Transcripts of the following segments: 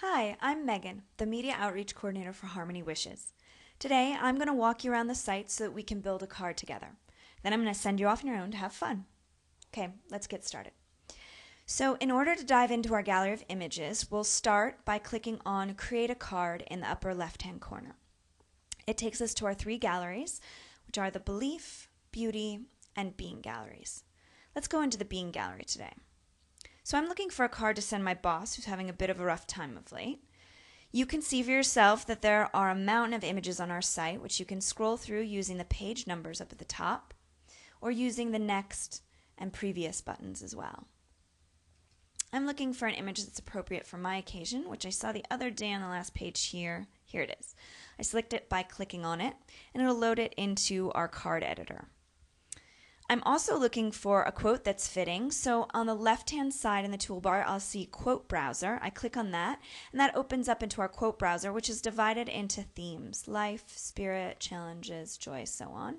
Hi, I'm Megan, the Media Outreach Coordinator for HarmonyWishes. Today, I'm going to walk you around the site so that we can build a card together. Then I'm going to send you off on your own to have fun. Okay, let's get started. So in order to dive into our gallery of images, we'll start by clicking on Create a Card in the upper left-hand corner. It takes us to our three galleries, which are the Belief, Beauty, and Being galleries. Let's go into the Being gallery today. So I'm looking for a card to send my boss who's having a bit of a rough time of late. You can see for yourself that there are a mountain of images on our site, which you can scroll through using the page numbers up at the top or using the next and previous buttons as well. I'm looking for an image that's appropriate for my occasion, which I saw the other day on the last page here. Here it is. I select it by clicking on it, and it'll load it into our card editor. I'm also looking for a quote that's fitting, so on the left-hand side in the toolbar, I'll see Quote Browser. I click on that, and that opens up into our quote browser, which is divided into themes: life, spirit, challenges, joy, so on.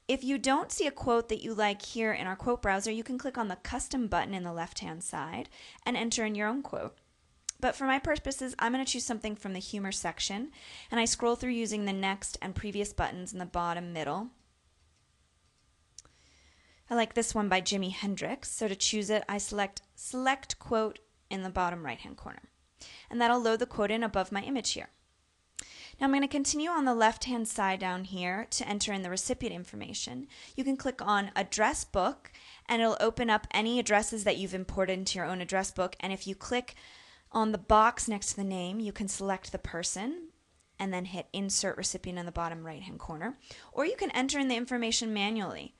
If you don't see a quote that you like here in our quote browser, you can click on the Custom button in the left-hand side and enter in your own quote. But for my purposes, I'm going to choose something from the Humor section, and I scroll through using the next and previous buttons in the bottom middle. I like this one by Jimi Hendrix, so to choose it, I select Quote in the bottom right-hand corner. And that'll load the quote in above my image here. Now I'm going to continue on the left-hand side down here to enter in the recipient information. You can click on Address Book, and it'll open up any addresses that you've imported into your own address book. And if you click on the box next to the name, you can select the person and then hit Insert Recipient in the bottom right-hand corner. Or you can enter in the information manually,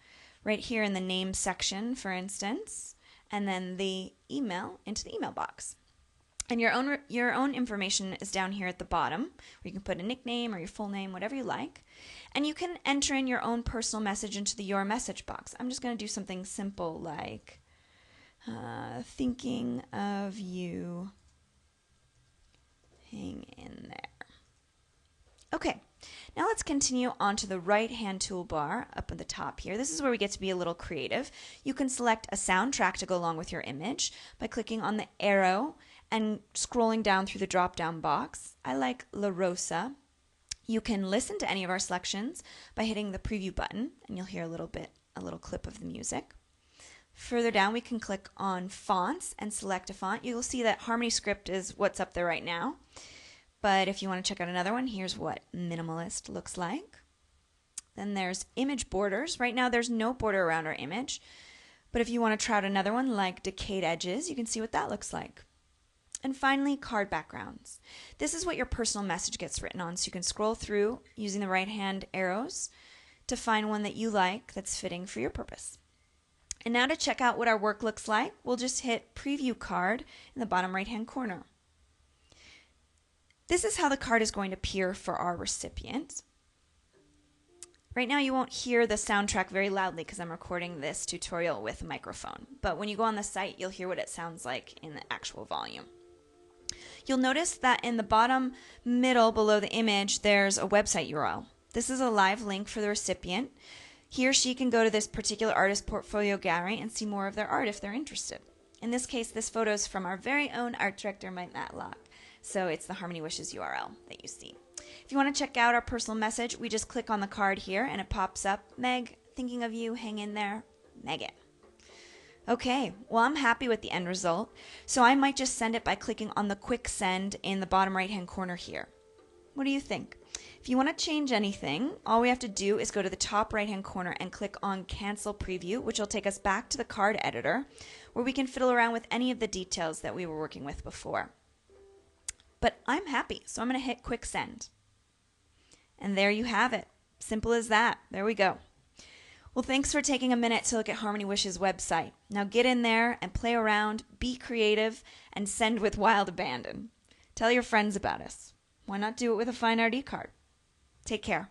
right here in the name section, for instance, and then the email into the email box. And your own information is down here at the bottom, where you can put a nickname or your full name, whatever you like. And you can enter in your own personal message into the Your Message box. I'm just going to do something simple like, thinking of you, hang in there. Okay, now let's continue on to the right-hand toolbar up at the top here. This is where we get to be a little creative. You can select a soundtrack to go along with your image by clicking on the arrow and scrolling down through the drop-down box. I like La Rosa. You can listen to any of our selections by hitting the preview button, and you'll hear a little clip of the music. Further down, we can click on fonts and select a font. You'll see that Harmony Script is what's up there right now. But if you want to check out another one, here's what Minimalist looks like. Then there's image borders. Right now there's no border around our image. But if you want to try out another one like Decayed Edges, you can see what that looks like. And finally, card backgrounds. This is what your personal message gets written on, so you can scroll through using the right-hand arrows to find one that you like that's fitting for your purpose. And now to check out what our work looks like, we'll just hit Preview Card in the bottom right-hand corner. This is how the card is going to appear for our recipient. Right now you won't hear the soundtrack very loudly because I'm recording this tutorial with a microphone, but when you go on the site you'll hear what it sounds like in the actual volume. You'll notice that in the bottom middle below the image there's a website URL. This is a live link for the recipient. He or she can go to this particular artist portfolio gallery and see more of their art if they're interested. In this case, this photo is from our very own art director, Mike Matlock. So it's the HarmonyWishes URL that you see. If you want to check out our personal message, we just click on the card here and it pops up, Meg, thinking of you, hang in there, Megan. Okay, well I'm happy with the end result, so I might just send it by clicking on the quick send in the bottom right hand corner here. What do you think? If you want to change anything, all we have to do is go to the top right hand corner and click on Cancel Preview, which will take us back to the card editor where we can fiddle around with any of the details that we were working with before. But I'm happy, so I'm going to hit Quick Send. And there you have it. Simple as that. There we go. Well, thanks for taking a minute to look at HarmonyWishes' website. Now get in there and play around, be creative, and send with wild abandon. Tell your friends about us. Why not do it with a fine RD card? Take care.